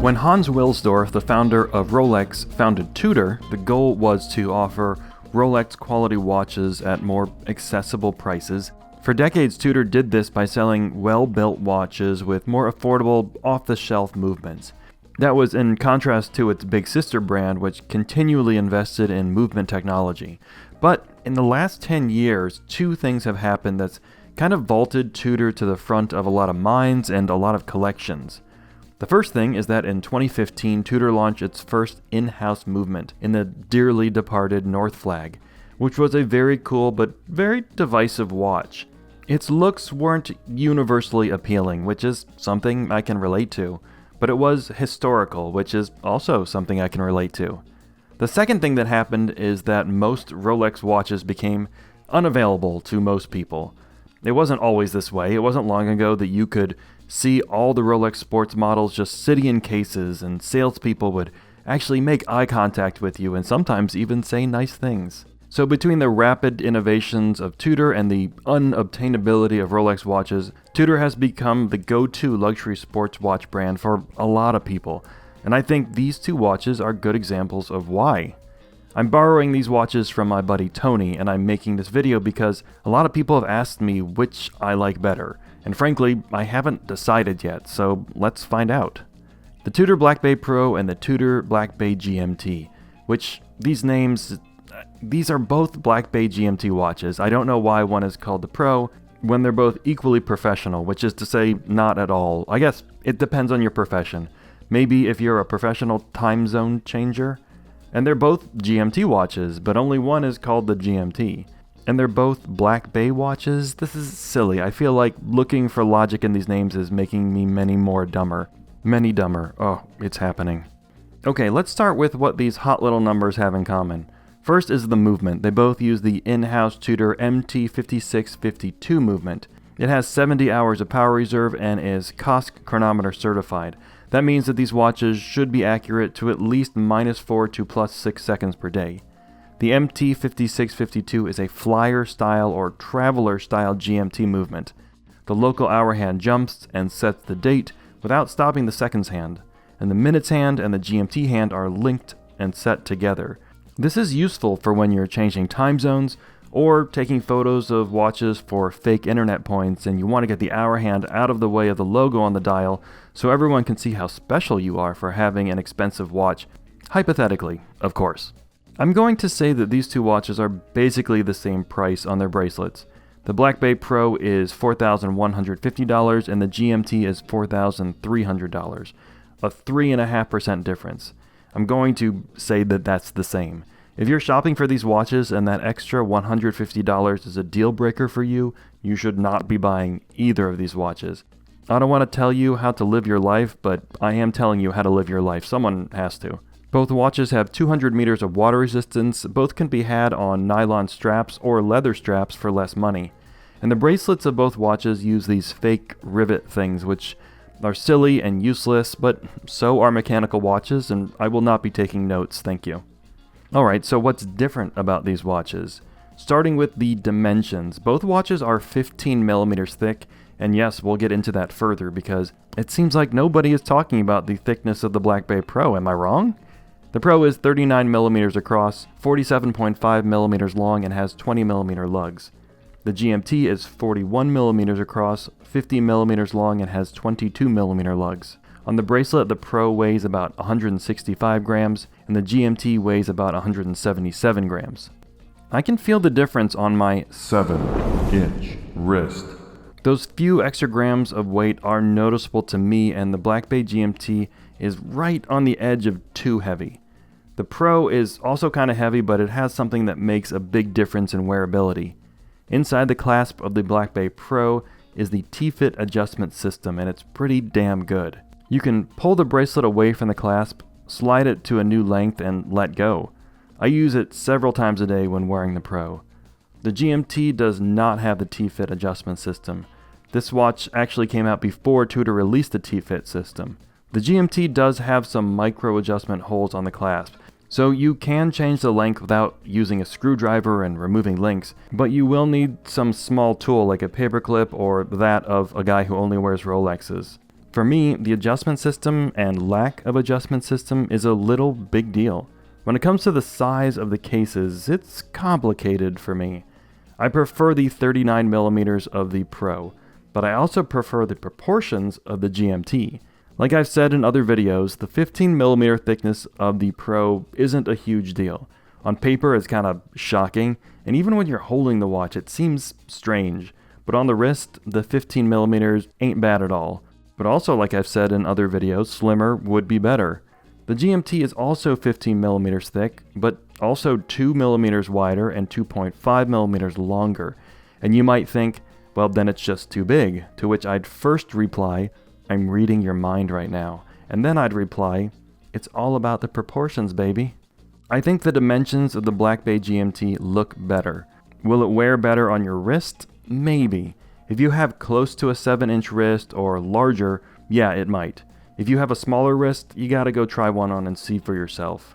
When Hans Wilsdorf, the founder of Rolex, founded Tudor, the goal was to offer Rolex quality watches at more accessible prices. For decades, Tudor did this by selling well-built watches with more affordable, off-the-shelf movements. That was in contrast to its big sister brand, which continually invested in movement technology. But in the last 10 years, two things have happened that's kind of vaulted Tudor to the front of a lot of minds and a lot of collections. The first thing is that in 2015, Tudor launched its first in-house movement in the dearly departed North Flag, which was a very cool but very divisive watch. Its looks weren't universally appealing, which is something I can relate to, but it was historical, which is also something I can relate to. The second thing that happened is that most Rolex watches became unavailable to most people. It wasn't always this way. It wasn't long ago that you could see all the Rolex sports models just sitting in cases, and salespeople would actually make eye contact with you and sometimes even say nice things. So between the rapid innovations of Tudor and the unobtainability of Rolex watches, Tudor has become the go-to luxury sports watch brand for a lot of people, and I think these two watches are good examples of why. I'm borrowing these watches from my buddy Tony, and I'm making this video because a lot of people have asked me which I like better, and frankly, I haven't decided yet, so let's find out. The Tudor Black Bay Pro and the Tudor Black Bay GMT, which these are both Black Bay GMT watches. I don't know why one is called the Pro when they're both equally professional, which is to say not at all. I guess it depends on your profession. Maybe if you're a professional time zone changer. And they're both GMT watches, but only one is called the GMT. And they're both Black Bay watches? This is silly. I feel like looking for logic in these names is making me many dumber. Oh, it's happening. Okay, let's start with what these hot little numbers have in common. First is the movement. They both use the in-house Tudor MT5652 movement. It has 70 hours of power reserve and is COSC chronometer certified. That means that these watches should be accurate to at least -4 to +6 seconds per day. The MT5652 is a flyer-style or traveler-style GMT movement. The local hour hand jumps and sets the date without stopping the seconds hand, and the minutes hand and the GMT hand are linked and set together. This is useful for when you're changing time zones or taking photos of watches for fake internet points and you want to get the hour hand out of the way of the logo on the dial so everyone can see how special you are for having an expensive watch. Hypothetically, of course. I'm going to say that these two watches are basically the same price on their bracelets. The Black Bay Pro is $4,150 and the GMT is $4,300, a 3.5% difference. I'm going to say that that's the same. If you're shopping for these watches and that extra $150 is a deal breaker for you, you should not be buying either of these watches. I don't want to tell you how to live your life, but I am telling you how to live your life. Someone has to. Both watches have 200 meters of water resistance. Both can be had on nylon straps or leather straps for less money. And the bracelets of both watches use these fake rivet things, which are silly and useless, but so are mechanical watches, and I will not be taking notes, thank you. Alright, so what's different about these watches? Starting with the dimensions, both watches are 15 millimeters thick, and yes, we'll get into that further because it seems like nobody is talking about the thickness of the Black Bay Pro, am I wrong? The Pro is 39 millimeters across, 47.5 millimeters long, and has 20 millimeter lugs. The GMT is 41 millimeters across, 50 millimeters long, and has 22 millimeter lugs. On the bracelet, the Pro weighs about 165 grams, and the GMT weighs about 177 grams. I can feel the difference on my 7-inch wrist. Those few extra grams of weight are noticeable to me, and the Black Bay GMT is right on the edge of too heavy. The Pro is also kind of heavy, but it has something that makes a big difference in wearability. Inside the clasp of the Black Bay Pro is the T-Fit adjustment system, and it's pretty damn good. You can pull the bracelet away from the clasp, slide it to a new length, and let go. I use it several times a day when wearing the Pro. The GMT does not have the T-Fit adjustment system. This watch actually came out before Tudor released the T-Fit system. The GMT does have some micro adjustment holes on the clasp, so you can change the length without using a screwdriver and removing links, but you will need some small tool like a paperclip or that of a guy who only wears Rolexes. For me, the adjustment system and lack of adjustment system is a little big deal. When it comes to the size of the cases, it's complicated for me. I prefer the 39mm of the Pro, but I also prefer the proportions of the GMT. Like I've said in other videos, the 15mm thickness of the Pro isn't a huge deal. On paper, it's kind of shocking, and even when you're holding the watch, it seems strange. But on the wrist, the 15mm ain't bad at all. But also, like I've said in other videos, slimmer would be better. The GMT is also 15mm thick, but also 2mm wider and 2.5mm longer. And you might think, well, then it's just too big, to which I'd first reply, I'm reading your mind right now. And then I'd reply, it's all about the proportions, baby. I think the dimensions of the Black Bay GMT look better. Will it wear better on your wrist? Maybe. If you have close to a 7-inch wrist or larger, yeah, it might. If you have a smaller wrist, you gotta go try one on and see for yourself.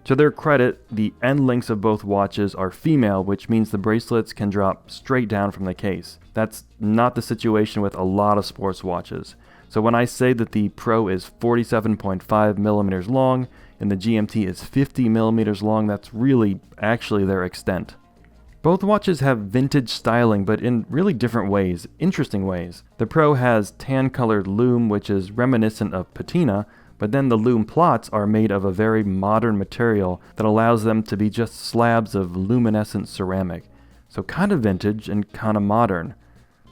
To their credit, the end links of both watches are female, which means the bracelets can drop straight down from the case. That's not the situation with a lot of sports watches. So when I say that the Pro is 47.5mm long and the GMT is 50mm long, that's really actually their extent. Both watches have vintage styling, but in really different ways, interesting ways. The Pro has tan-colored lume, which is reminiscent of patina, but then the lume plots are made of a very modern material that allows them to be just slabs of luminescent ceramic. So kind of vintage and kind of modern.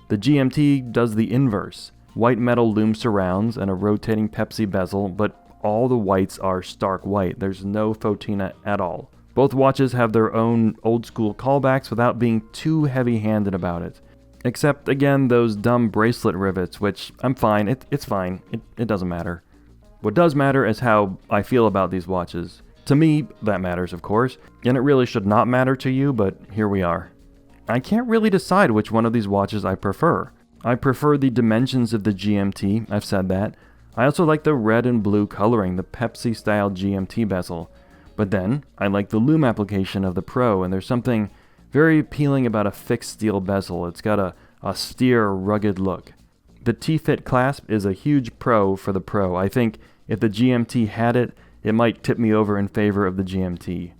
The GMT does the inverse. White metal lume surrounds and a rotating Pepsi bezel, but all the whites are stark white. There's no photina at all. Both watches have their own old-school callbacks without being too heavy-handed about it. Except, again, those dumb bracelet rivets, which I'm fine. It's fine. It doesn't matter. What does matter is how I feel about these watches. To me, that matters, of course, and it really should not matter to you, but here we are. I can't really decide which one of these watches I prefer. I prefer the dimensions of the GMT, I've said that. I also like the red and blue coloring, the Pepsi-style GMT bezel. But then, I like the lume application of the Pro, and there's something very appealing about a fixed steel bezel. It's got a austere, rugged look. The T-Fit clasp is a huge pro for the Pro. I think if the GMT had it, it might tip me over in favor of the GMT.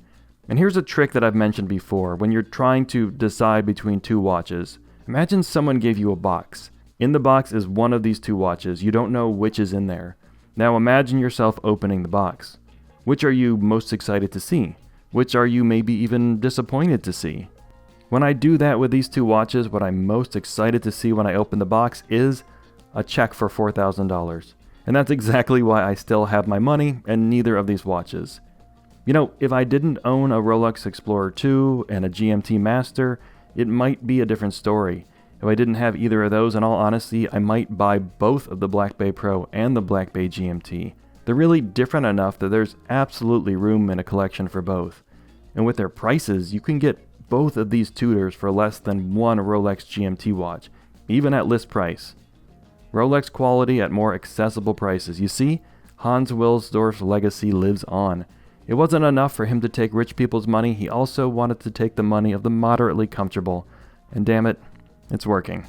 And here's a trick that I've mentioned before. When you're trying to decide between two watches, imagine someone gave you a box. In the box is one of these two watches. You don't know which is in there. Now imagine yourself opening the box. Which are you most excited to see? Which are you maybe even disappointed to see? When I do that with these two watches, what I'm most excited to see when I open the box is a check for $4,000. And that's exactly why I still have my money and neither of these watches. You know, if I didn't own a Rolex Explorer 2 and a GMT Master, it might be a different story. If I didn't have either of those, in all honesty, I might buy both of the Black Bay Pro and the Black Bay GMT. They're really different enough that there's absolutely room in a collection for both. And with their prices, you can get both of these Tudors for less than one Rolex GMT watch, even at list price. Rolex quality at more accessible prices. You see, Hans Wilsdorf's legacy lives on. It wasn't enough for him to take rich people's money, he also wanted to take the money of the moderately comfortable. And damn it, it's working.